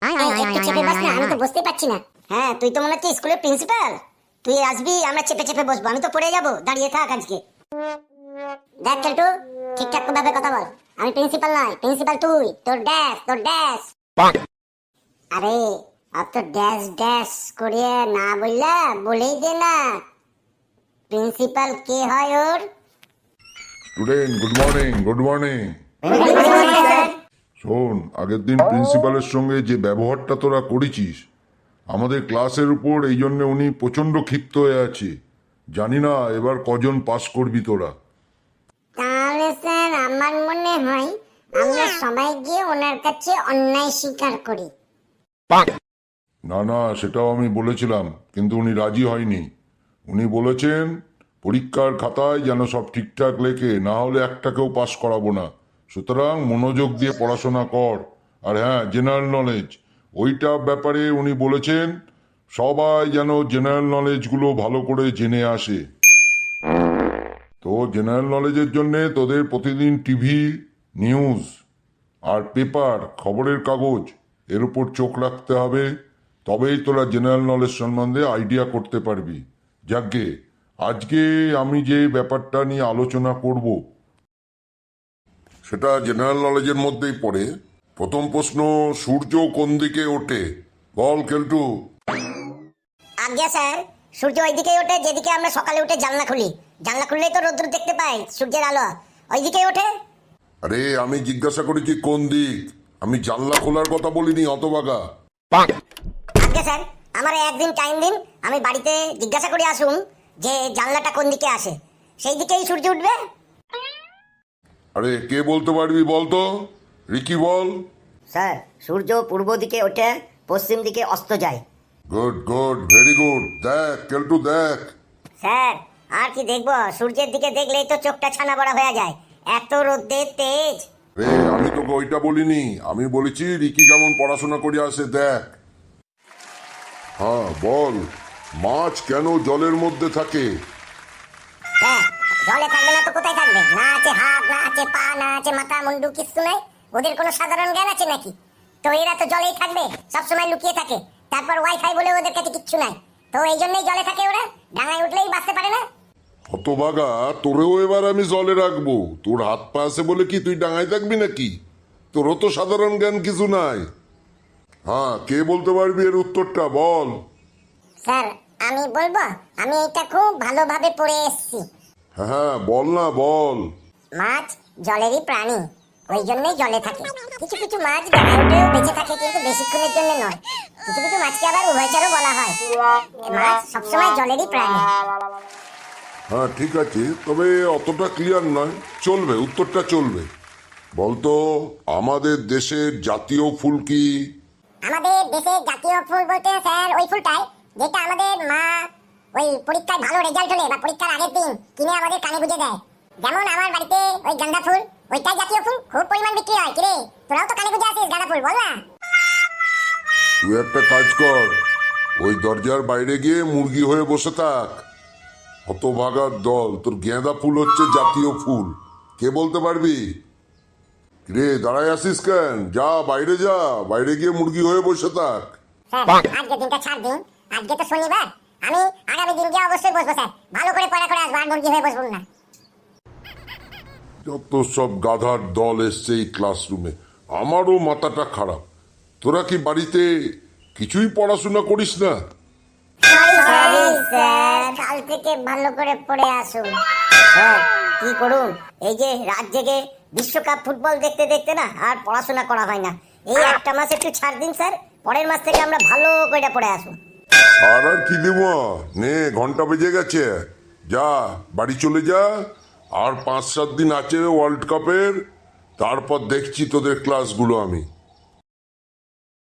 একটু চেপে বস না, আমি তো বসতে পারছি না। হ্যাঁ, তুই তো মনে হচ্ছে স্কুলের প্রিন্সিপাল। তুই আসবি, আমরা চেপে চেপে বসবো, আমি তো পড়ে যাবো। দাঁড়িয়ে থাক আজকে। দেখ কেলটু, ঠিকঠাক ভাবে কথা বল। আমি প্রিন্সিপাল নয়, প্রিন্সিপাল তুই। তোর ড্যাশ, তোর ড্যাশ। আরে অত ড্যাশ ড্যাশ করিয়ে না বললা, বলেই দে না প্রিন্সিপাল কে হয় ওর। Student, good morning, good morning. শোন, আগের দিন প্রিন্সিপালের সঙ্গে যে ব্যবহারটা তোরা করেছিস আমাদের ক্লাসের উপর, এই জন্য উনি প্রচন্ড ক্ষিপ্ত হয়ে আছে। জানি না এবার কজন পাস করবি তোরা। তাহলে স্যার আমার মনে হয় আমরা সবাই গিয়ে ওনার কাছে অন্যায় স্বীকার করি। না না, সেটাও আমি বলেছিলাম, কিন্তু উনি রাজি হয়নি। উনি বলেছেন পরীক্ষার খাতায় যেন সব ঠিকঠাক লেখে, না হলে একটাকেও পাস করাবো না। সুতরাং মনোযোগ দিয়ে পড়াশোনা কর। আর হ্যাঁ, জেনারেল নলেজ, ওইটা ব্যাপারে উনি বলেছেন সবাই যেন জেনারেল নলেজগুলো ভালো করে জেনে আসে। তো জেনারেল নলেজের জন্যে তোদের প্রতিদিন টিভি, নিউজ আর পেপার, খবরের কাগজ, এর উপর চোখ রাখতে হবে। তবেই তোরা জেনারেল নলেজ সম্বন্ধে আইডিয়া করতে পারবি। যাকগে, আজকে আমি যে ব্যাপারটা নিয়ে আলোচনা করব সেটা জেনারেল নলেজের মধ্যেই পড়ে। প্রথম প্রশ্ন, সূর্য কোন দিকে ওঠে? বল কেলটু। আজ্ঞা স্যার, সূর্য ওইদিকেই ওঠে যেদিকে আমরা সকালে উঠে জানলা খুলি। জানলা খুললেই তো রোদ্দুর দেখতে পাই, সূর্যের আলো ওইদিকেই ওঠে। আরে আমি জিজ্ঞাসা করেছি কোন দিক, আমি জানলা খোলার কথা বলিনি, হতভাগা। আজ্ঞা স্যার, আমার একদিন টাইম দিন, আমি বাড়িতে জিজ্ঞাসা করে আসুন যে জানলাটা কোন দিকে আসে, সেই দিকেই সূর্য উঠবে। আরে কে বলতে পারবি বলতো? রিকি বল। স্যার, সূর্য পূর্ব দিকে ওঠে, পশ্চিম দিকে অস্ত যায়। Good good, very good. দেখ কেলটু, দেখ। স্যার আর কি দেখবো, সূর্যের দিকে দেখলেই তো চোখটা ছানা বড়া হয়ে যায়, এত রোদ্দের তেজ। রে, আমি তোকে ওইটা বলিনি, আমি বলেছি রিকি কেমন পড়াশোনা করে আসে দেখ। হ্যাঁ বল, মাছ কেন জলের মধ্যে থাকে? হ্যাঁ, জলে থাকবে না তো কোথায় থাকবে? না আছে হাত, না আছে পা, না আছে মাথা মুন্ডু, কিছু নাই। ওদের কোনো সাধারণ জ্ঞান আছে নাকি? তো এরা তো জলেই থাকবে, সবসময় লুকিয়ে থাকে। তারপর ওয়াইফাই বলে ওদের কাছে কিচ্ছু নাই, তো এই জন্যই জলে থাকে ওরা। ডাঙায় উঠলেই বাঁচতে পারে না। হতভাগা, তোরেও এবার আমি জলে রাখবো। তোর হাত পা আছে বলে কি তুই ডাঙায় থাকবি নাকি? তোরও তো সাধারণ জ্ঞান কিছু নাই। হ্যাঁ, কে বলতে পারবি এর উত্তরটা বল। স্যার আমি বলবো, আমি এটা খুব ভালোভাবে পড়ে এসেছি। হ্যাঁ হ্যাঁ, বল না, বল। মাছ জলেরই প্রাণী, ওই জন্যই জলে থাকে। কিছু কিছু মাছ ডাঙায় উঠেও বেঁচে থাকে, কিন্তু বেশিক্ষণের জন্য নয়। কিছু কিছু মাছকে আবার উভয়চরও বলা হয়। মাছ সবসময় জলেরই প্রাণী। হ্যাঁ ঠিক আছে, তবে অতটা ক্লিয়ার নয়, চলবে, উত্তরটা চলবে। বলতো আমাদের দেশের জাতীয় ফুল কি? আমাদের দেশের জাতীয় ফুল বলতে স্যার ওই ফুলটাই যেটা আমাদের মা ওই পরীক্ষায় ভালো রেজাল্ট হলে বা পরীক্ষার আগের দিন কিনে আমাদের কানে গুঁজে দেয়। যেমন আমার বাড়িতে ওই গাঁদা ফুল, ওইটাই জাতীয় ফুল, খুব পরিমাণ বিক্রি হয়। কিরে, তোরাও তো কানে গুঁজে আসিস গাঁদা ফুল, বল না। তুই একটা কাজ কর, ওই দরজার বাইরে গিয়ে মুরগি হয়ে বসে থাক। হতভাগার দল, তোর গেঁদা ফুল হচ্ছে জাতীয় ফুল। কে বলতে পারবি? রে, দাঁড়ায় আসিস কেন? যা বাইরে যা, বাইরে গিয়ে মুরগি হয়ে বসে থাক। স্যার আজকে দিনটা ছাড় দিন, আজকে তো শনিবার। আমি আগামী দিন গিয়ে অবশ্যই বসবো স্যার, ভালো করে পড়া করে আসবো, আর মুরগি হয়ে বসবো না। যত সব গাধার দল এসছে এই ক্লাসরুমে, আমারও মাথাটা খারাপ। তোরা কি বাড়িতে কিছুই পড়াশোনা করিস না? সরি স্যার, কাল থেকে ভালো করে পড়ে আসুন। স্যার কি করুন, এই যে রাত জেগে বিশ্বকাপ ফুটবল দেখতে দেখতে না আর পড়াশোনা করা হয় না। এই একটা মাস একটু ছাড় দিন স্যার, পরের মাস থেকে আমরা ভালো করে পড়ে আসুন। আর আর কি দেব? নে, ঘন্টা বেজে গেছে, যা বাড়ি চলে যা। আর 5-7 দিন আছে ওয়ার্ল্ড কাপের, তারপর দেখছি তোদের ক্লাসগুলো আমি।